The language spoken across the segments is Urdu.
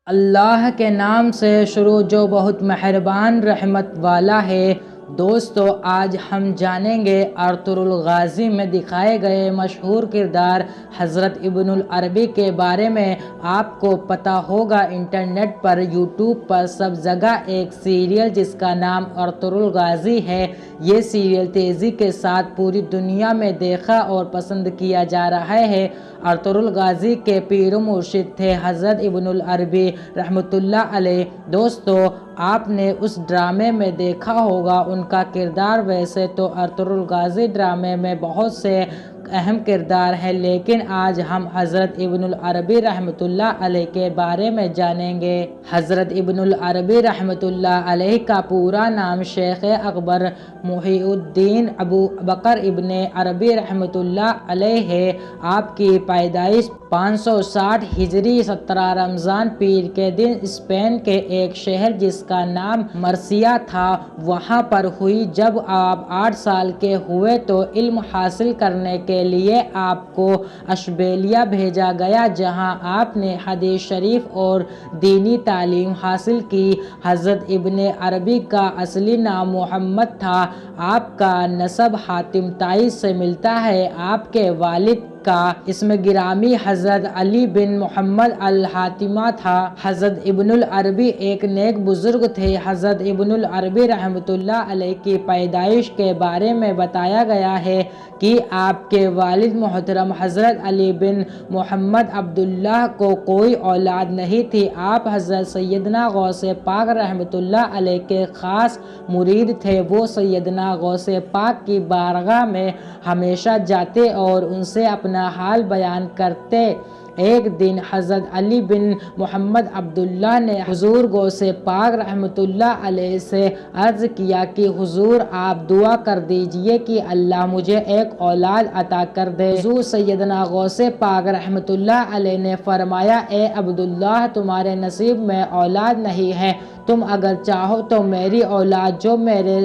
اللہ کے نام سے شروع جو بہت مہربان رحمت والا ہے۔ دوستو، آج ہم جانیں گے ارطغرل غازی میں دکھائے گئے مشہور کردار حضرت ابن العربی کے بارے میں۔ آپ کو پتہ ہوگا انٹرنیٹ پر، یوٹیوب پر سب جگہ ایک سیریل جس کا نام ارطغرل غازی ہے۔ یہ سیریل تیزی کے ساتھ پوری دنیا میں دیکھا اور پسند کیا جا رہا ہے۔ ارطغرل غازی کے پیر و مرشد تھے حضرت ابن العربی رحمۃ اللہ علیہ۔ دوستو، آپ نے اس ڈرامے میں دیکھا ہوگا ان کا کردار۔ ویسے تو ارطغرل غازی ڈرامے میں بہت سے اہم کردار ہیں، لیکن آج ہم حضرت ابن العربی رحمۃ اللہ علیہ کے بارے میں جانیں گے۔ حضرت ابن العربی رحمۃ اللہ علیہ کا پورا نام شیخ اکبر محی الدین ابو بکر ابن عربی رحمۃ اللہ علیہ ہے۔ آپ کی پیدائش 560 ہجری 17 رمضان پیر کے دن اسپین کے ایک شہر جس کا نام مرسیا تھا وہاں پر ہوئی۔ جب آپ 8 سال کے ہوئے تو علم حاصل کرنے کے لیے آپ کو اشبیلیہ بھیجا گیا، جہاں آپ نے حدیث شریف اور دینی تعلیم حاصل کی۔ حضرت ابن عربی کا اصلی نام محمد تھا۔ آپ کا نسب حاتم تائی سے ملتا ہے۔ آپ کے والد کا اسم گرامی حضرت علی بن محمد الحاتمی تھا۔ حضرت ابن العربی ایک نیک بزرگ تھے۔ حضرت ابن العربی رحمۃ اللہ علیہ کی پیدائش کے بارے میں بتایا گیا ہے کہ آپ کے والد محترم حضرت علی بن محمد عبداللہ کو کوئی اولاد نہیں تھی۔ آپ حضرت سیدنا غوث پاک رحمۃ اللہ علیہ کے خاص مرید تھے۔ وہ سیدنا غوث پاک کی بارگاہ میں ہمیشہ جاتے اور ان سے اپنا حال بیان کرتے۔ ایک دن حضرت علی بن محمد عبداللہ نے حضور غوث پاک رحمۃ اللہ علیہ سے عرض کیا کہ حضور، آپ دعا کر دیجئے کہ اللہ مجھے ایک اولاد عطا کر دے۔ حضور سیدنا غوث پاک رحمۃ اللہ علیہ نے فرمایا، اے عبداللہ، تمہارے نصیب میں اولاد نہیں ہے، تم اگر چاہو تو میری اولاد جو میرے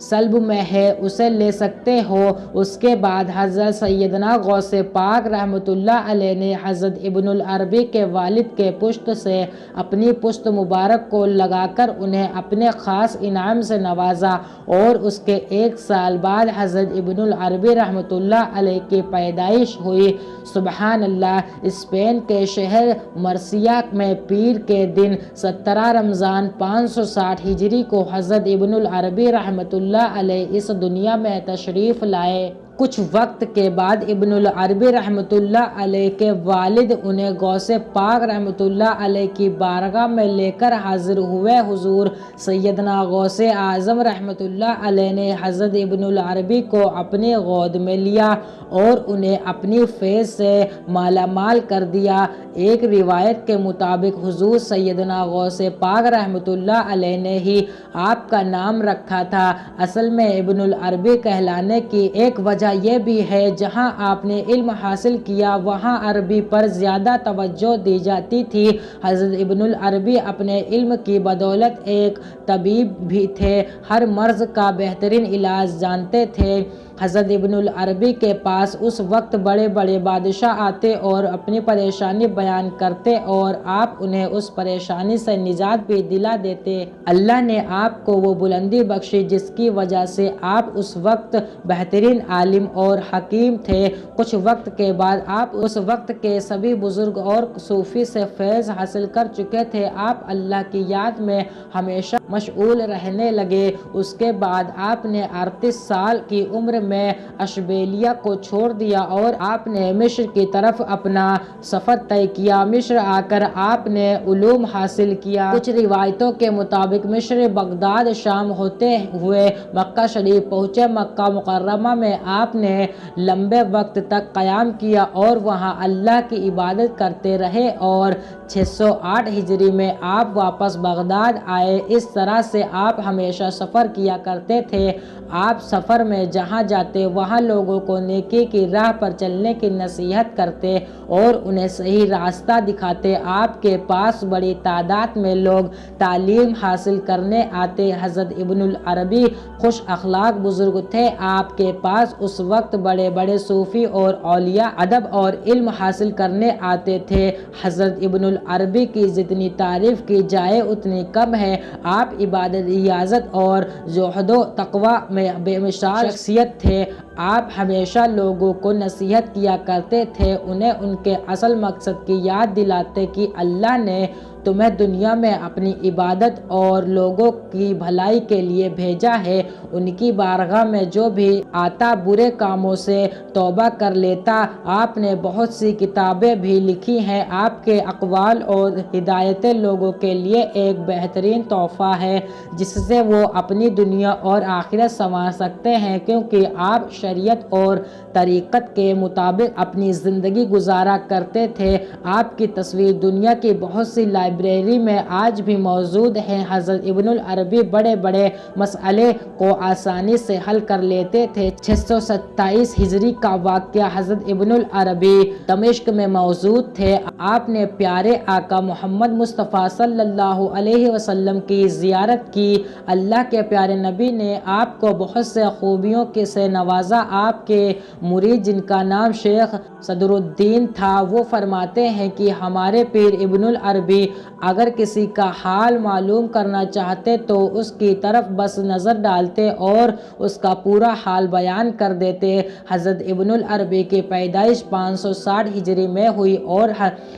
سلب میں ہے اسے لے سکتے ہو۔ اس کے بعد حضرت سیدنا غوث پاک رحمۃ اللہ علیہ نے حضرت ابن العربی کے والد کے پشت سے اپنی پشت مبارک کو لگا کر انہیں اپنے خاص انعام سے نوازا، اور اس کے 1 سال بعد حضرت ابن العربی رحمۃ اللہ علیہ کی پیدائش ہوئی۔ سبحان اللہ! اسپین کے شہر مرسیا میں پیر کے دن 17 رمضان 560 ہجری کو حضرت ابن العربی رحمۃ اللہ علیہ اس دنیا میں تشریف لائے۔ کچھ وقت کے بعد ابن العربی رحمۃ اللہ علیہ کے والد انہیں غوث پاک رحمۃ اللہ علیہ کی بارگاہ میں لے کر حاضر ہوئے۔ حضور سیدنا غوث اعظم رحمۃ اللہ علیہ نے حضرت ابن العربی کو اپنی گود میں لیا اور انہیں اپنی فیض سے مالا مال کر دیا۔ ایک روایت کے مطابق حضور سیدنا غوث پاک رحمۃ اللہ علیہ نے ہی آپ کا نام رکھا تھا۔ اصل میں ابن العربی کہلانے کی ایک وجہ یہ بھی ہے، جہاں آپ نے علم حاصل کیا وہاں عربی پر زیادہ توجہ دی جاتی تھی۔ حضرت ابن العربی اپنے علم کی بدولت ایک طبیب بھی تھے، ہر مرض کا بہترین علاج جانتے تھے۔ حضرت ابن العربی کے پاس اس وقت بڑے بڑے بادشاہ آتے اور اپنی پریشانی بیان کرتے اور آپ انہیں اس پریشانی سے نجات بھی دلا دیتے۔ اللہ نے آپ کو وہ بلندی بخشی جس کی وجہ سے آپ اس وقت بہترین عالم اور حکیم تھے۔ کچھ وقت کے بعد آپ اس وقت کے سبھی بزرگ اور صوفی سے فیض حاصل کر چکے تھے۔ آپ اللہ کی یاد میں ہمیشہ مشغول رہنے لگے۔ اس کے بعد آپ نے 38 سال کی عمر میں اشبیلیہ کو چھوڑ دیا اور آپ نے مصر کی طرف اپنا سفر طے کیا۔ مصر آ کر آپ نے علوم حاصل کیا۔ کچھ روایتوں کے مطابق مصر، بغداد، شام ہوتے ہوئے مکہ شریف پہنچے۔ مکہ مکرمہ میں آپ نے لمبے وقت تک قیام کیا اور وہاں اللہ کی عبادت کرتے رہے اور 608 ہجری میں آپ واپس بغداد آئے۔ اس طرح سے آپ ہمیشہ سفر کیا کرتے تھے۔ آپ سفر میں جہاں جاتے وہاں لوگوں کو نیکی کی راہ پر چلنے کی نصیحت کرتے اور انہیں صحیح راستہ دکھاتے۔ آپ کے پاس بڑی تعداد میں لوگ تعلیم حاصل کرنے آتے۔ حضرت ابن العربی خوش اخلاق بزرگ تھے۔ آپ کے پاس اس اس وقت بڑے بڑے صوفی اور اولیاء ادب اور علم حاصل کرنے آتے تھے۔ حضرت ابن العربی کی جتنی تعریف کی جائے اتنی کم ہے۔ آپ عبادت، ریاضت اور زہد و تقوی میں بے مثال شخصیت تھے۔ آپ ہمیشہ لوگوں کو نصیحت کیا کرتے تھے، انہیں ان کے اصل مقصد کی یاد دلاتے کہ اللہ نے تمہیں دنیا میں اپنی عبادت اور لوگوں کی بھلائی کے لیے بھیجا ہے۔ ان کی بارگاہ میں جو بھی آتا برے کاموں سے توبہ کر لیتا۔ آپ نے بہت سی کتابیں بھی لکھی ہیں۔ آپ کے اقوال اور ہدایتیں لوگوں کے لیے ایک بہترین تحفہ ہے جس سے وہ اپنی دنیا اور آخرت سنوار سکتے ہیں، کیونکہ آپ شریعت اور طریقت کے مطابق اپنی زندگی گزارا کرتے تھے۔ آپ کی تصویر دنیا کی بہت سی لائبریری میں آج بھی موجود ہے۔ حضرت ابن العربی بڑے بڑے مسئلے کو آسانی سے حل کر لیتے تھے۔ 627 ہجری کا واقعہ، حضرت ابن العربی دمشق میں موجود تھے۔ آپ نے پیارے آقا محمد مصطفیٰ صلی اللہ علیہ وسلم کی زیارت کی۔ اللہ کے پیارے نبی نے آپ کو بہت سے خوبیوں سے نوازا۔ آپ کے مرید جن کا نام شیخ صدر الدین تھا، وہ فرماتے ہیں کہ ہمارے پیر ابن العربی اگر کسی کا حال معلوم کرنا چاہتے تو اس کی طرف بس نظر ڈالتے اور اس کا پورا حال بیان کر دیتے۔ حضرت ابن العربی کی پیدائش 560 ہجری میں ہوئی اور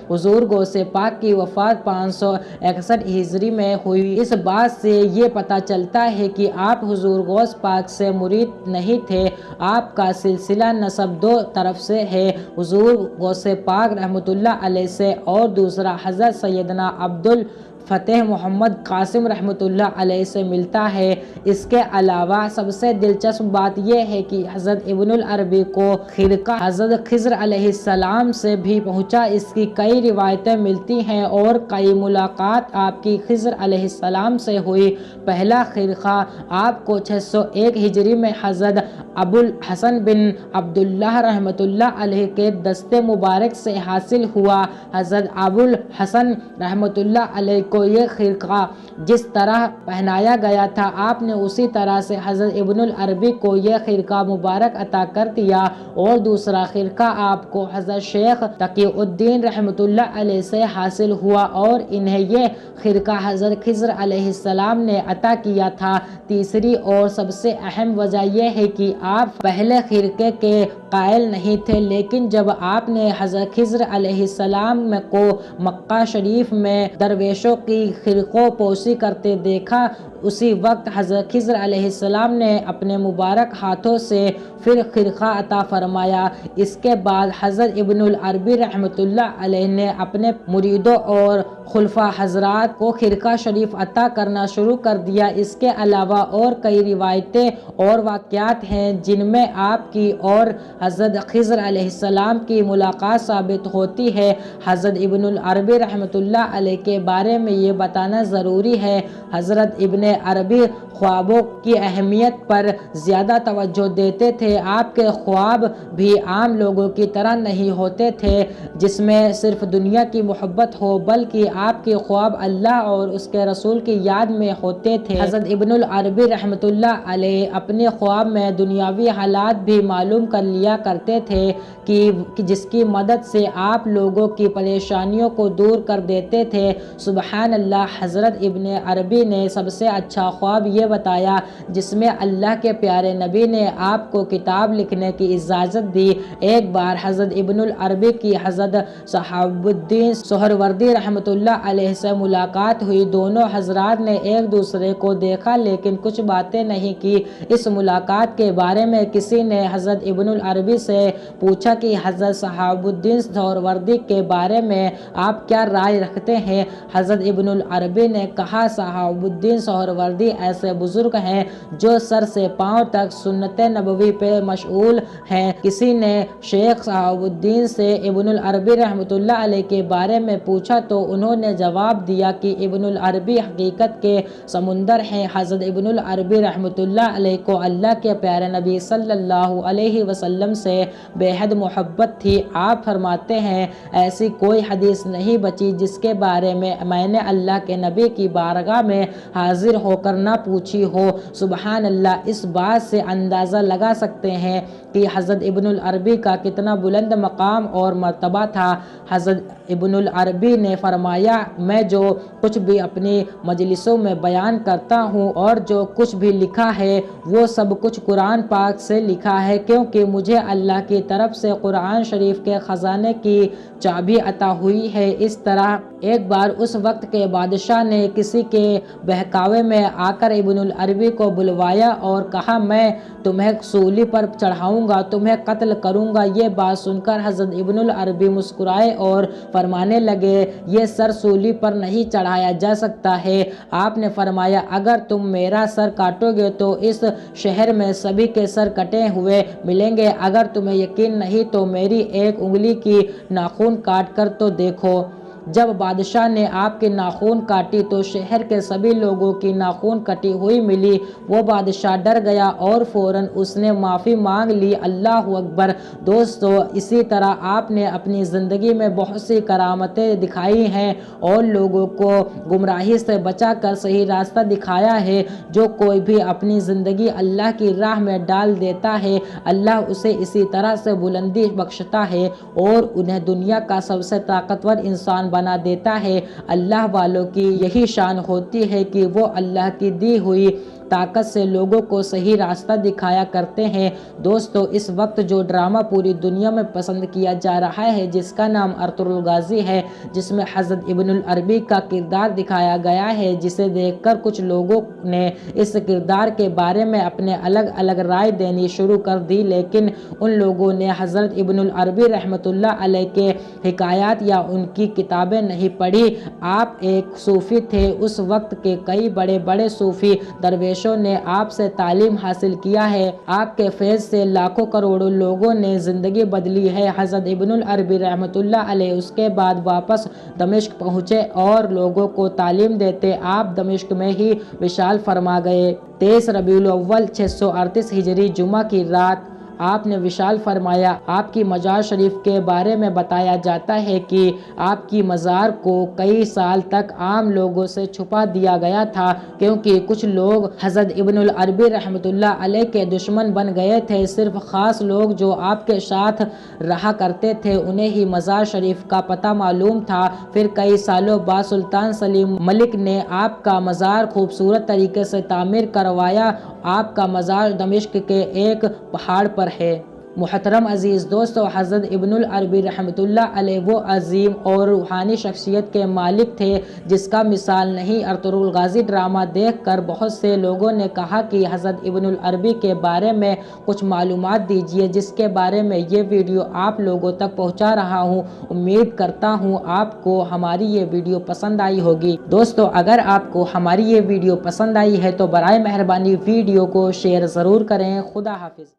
حضور غوث پاک کی وفات 561 ہجری میں ہوئی۔ اس بات سے یہ پتہ چلتا ہے کہ آپ حضور غوث پاک سے مرید نہیں تھے۔ آپ کا سلسلہ نسب دو طرف سے ہے، حضور غوث پاک رحمۃ اللہ علیہ سے اور دوسرا حضرت سیدنا عبد الفتح محمد قاسم رحمۃ اللہ علیہ سے ملتا ہے۔ اس کے علاوہ سب سے دلچسپ بات یہ ہے کہ حضرت ابن العربی کو خرقہ حضرت خضر علیہ السلام سے بھی پہنچا۔ اس کی کئی روایتیں ملتی ہیں اور کئی ملاقات آپ کی خضر علیہ السلام سے ہوئی۔ پہلا خرقہ آپ کو 601 ہجری میں حضرت ابو الحسن بن عبداللہ رحمۃ اللہ علیہ کے دست مبارک سے حاصل ہوا۔ حضرت ابو الحسن رحمۃ اللہ علیہ کو یہ خرقہ جس طرح پہنایا گیا تھا، آپ نے اسی طرح سے حضرت ابن العربی کو یہ خرقہ مبارک عطا کر دیا، اور دوسرا خرقہ آپ کو حضرت شیخ تقی الدین رحمۃ اللہ علیہ سے حاصل ہوا اور انہیں یہ خرقہ حضرت خضر علیہ السلام نے عطا کیا تھا۔ تیسری اور سب سے اہم وجہ یہ ہے کہ آپ پہلے خرقے کے قائل نہیں تھے، لیکن جب آپ نے حضرت خضر علیہ السلام کو مکہ شریف میں درویشوں کی خرقوں پوشی کرتے دیکھا، اسی وقت حضرت خضر علیہ السلام نے اپنے مبارک ہاتھوں سے پھر خرقہ عطا فرمایا۔ اس کے بعد حضرت ابن العربی رحمۃ اللہ علیہ نے اپنے مریدوں اور خلفاء حضرات کو خرقہ شریف عطا کرنا شروع کر دیا۔ اس کے علاوہ اور کئی روایتیں اور واقعات ہیں جن میں آپ کی اور حضرت خضر علیہ السلام کی ملاقات ثابت ہوتی ہے۔ حضرت ابن العربی رحمۃ اللہ علیہ کے بارے میں یہ بتانا ضروری ہے، حضرت ابن عربی خوابوں کی اہمیت پر زیادہ توجہ دیتے تھے۔ آپ کے خواب بھی عام لوگوں کی طرح نہیں ہوتے تھے جس میں صرف دنیا کی محبت ہو، بلکہ آپ کے خواب اللہ اور اس کے رسول کی یاد میں ہوتے تھے۔ حضرت ابن العربی رحمۃ اللہ علیہ اپنے خواب میں دنیاوی حالات بھی معلوم کر لیا کرتے تھے کہ جس کی مدد سے آپ لوگوں کی پریشانیوں کو دور کر دیتے تھے۔ سبحان اللہ، حضرت ابن عربی نے سب سے اچھا خواب یہ بتایا جس میں اللہ کے پیارے نبی نے آپ کو کتاب لکھنے کی اجازت دی۔ ایک بار حضرت ابن العربی کی حضرت صحاب الدین سہروردی رحمۃ اللہ علیہ سے ملاقات ہوئی۔ دونوں حضرات نے ایک دوسرے کو دیکھا لیکن کچھ باتیں نہیں کی۔ اس ملاقات کے بارے میں کسی نے حضرت ابن العربی سے پوچھا کہ حضرت صحاب الدین سہروردی کے بارے میں آپ کیا رائے رکھتے ہیں؟ حضرت ابن العربی نے کہا، صحاب الدین سہروردی ایسے بزرگ ہیں جو سر سے پاؤں تک سنت نبوی پہ مشغول ہیں۔ کسی نے شیخ صحاب الدین سے ابن العربی رحمۃ اللہ علیہ کے بارے میں پوچھا تو انہوں نے جواب دیا کہ ابن العربی حقیقت کے سمندر ہیں۔ حضرت ابن العربی رحمۃ اللہ علیہ کو اللہ کے پیارے نبی صلی اللہ علیہ وسلم سے بے حد محبت تھی۔ آپ فرماتے ہیں، ایسی کوئی حدیث نہیں بچی جس کے بارے میں میں نے اللہ کے نبی کی بارگاہ میں حاضر ہو کر نہ پوچھی ہو۔ سبحان اللہ، اس بات سے اندازہ لگا سکتے ہیں کہ حضرت ابن العربی کا کتنا بلند مقام اور مرتبہ تھا۔ حضرت ابن العربی نے فرمایا، میں جو کچھ بھی اپنی مجلسوں میں بیان کرتا ہوں اور جو کچھ بھی لکھا ہے وہ سب کچھ قرآن پاک سے لکھا ہے، کیونکہ مجھے اللہ کی طرف سے قرآن شریف کے خزانے کی چابی عطا ہوئی ہے۔ اس طرح ایک بار اس وقت کے بادشاہ نے کسی کے بہکاوے میں آ کر ابن العربی کو بلوایا اور کہا، میں تمہیں سولی پر چڑھاؤں گا، تمہیں قتل کروں گا۔ یہ بات سن کر حضرت ابن العربی مسکرائے اور فرمانے لگے، یہ سر سولی پر نہیں چڑھایا جا سکتا ہے۔ آپ نے فرمایا، اگر تم میرا سر کاٹو گے تو اس شہر میں سبھی کے سر کٹے ہوئے ملیں گے، اگر تمہیں یقین نہیں تو میری ایک انگلی کی ناخن کاٹ کر تو دیکھو۔ جب بادشاہ نے آپ کی ناخن کاٹی تو شہر کے سبھی لوگوں کی ناخن کٹی ہوئی ملی۔ وہ بادشاہ ڈر گیا اور فوراً اس نے معافی مانگ لی۔ اللہ اکبر۔ دوستو، اسی طرح آپ نے اپنی زندگی میں بہت سی کرامتیں دکھائی ہیں اور لوگوں کو گمراہی سے بچا کر صحیح راستہ دکھایا ہے۔ جو کوئی بھی اپنی زندگی اللہ کی راہ میں ڈال دیتا ہے، اللہ اسے اسی طرح سے بلندی بخشتا ہے اور انہیں دنیا کا سب سے طاقتور انسان بنا دیتا ہے۔ اللہ والوں کی یہی شان ہوتی ہے کہ وہ اللہ کی دی ہوئی طاقت سے لوگوں کو صحیح راستہ دکھایا کرتے ہیں۔ دوستو، اس وقت جو ڈرامہ پوری دنیا میں پسند کیا جا رہا ہے، جس کا نام ارطغرل الغازی ہے، جس میں حضرت ابن العربی کا کردار دکھایا گیا ہے، جسے دیکھ کر کچھ لوگوں نے اس کردار کے بارے میں اپنے الگ الگ رائے دینی شروع کر دی، لیکن ان لوگوں نے حضرت ابن العربی رحمۃ اللہ علیہ کے حکایات یا ان کی کتابیں نہیں پڑھی۔ آپ ایک صوفی تھے، اس وقت کے کئی بڑے بڑے صوفی درویشوں نے آپ سے تعلیم حاصل کیا ہے، آپ کے فیض سے لاکھوں کروڑوں لوگوں نے زندگی بدلی ہے۔ حضرت ابن العربی رحمۃ اللہ علیہ اس کے بعد واپس دمشق پہنچے اور لوگوں کو تعلیم دیتے آپ دمشق میں ہی وصال فرما گئے۔ 23 ربیع الاول 638 ہجری جمعہ کی رات آپ نے وصال فرمایا۔ آپ کی مزار شریف کے بارے میں بتایا جاتا ہے کہ آپ کی مزار کو کئی سال تک عام لوگوں سے چھپا دیا گیا تھا، کیونکہ کچھ لوگ حضرت ابن العربی رحمۃ اللہ علیہ کے دشمن بن گئے تھے۔ صرف خاص لوگ جو آپ کے ساتھ رہا کرتے تھے انہیں ہی مزار شریف کا پتہ معلوم تھا۔ پھر کئی سالوں بعد سلطان سلیم ملک نے آپ کا مزار خوبصورت طریقے سے تعمیر کروایا۔ آپ کا مزار دمشق کے ایک پہاڑ پر ہے۔ محترم عزیز دوستو، حضرت ابن العربی رحمۃ اللہ علیہ وہ عظیم اور روحانی شخصیت کے مالک تھے جس کا مثال نہیں۔ ارطغرل الغازی ڈرامہ دیکھ کر بہت سے لوگوں نے کہا کہ حضرت ابن العربی کے بارے میں کچھ معلومات دیجیے، جس کے بارے میں یہ ویڈیو آپ لوگوں تک پہنچا رہا ہوں۔ امید کرتا ہوں آپ کو ہماری یہ ویڈیو پسند آئی ہوگی۔ دوستو، اگر آپ کو ہماری یہ ویڈیو پسند آئی ہے تو برائے مہربانی ویڈیو کو شیئر ضرور کریں۔ خدا حافظ۔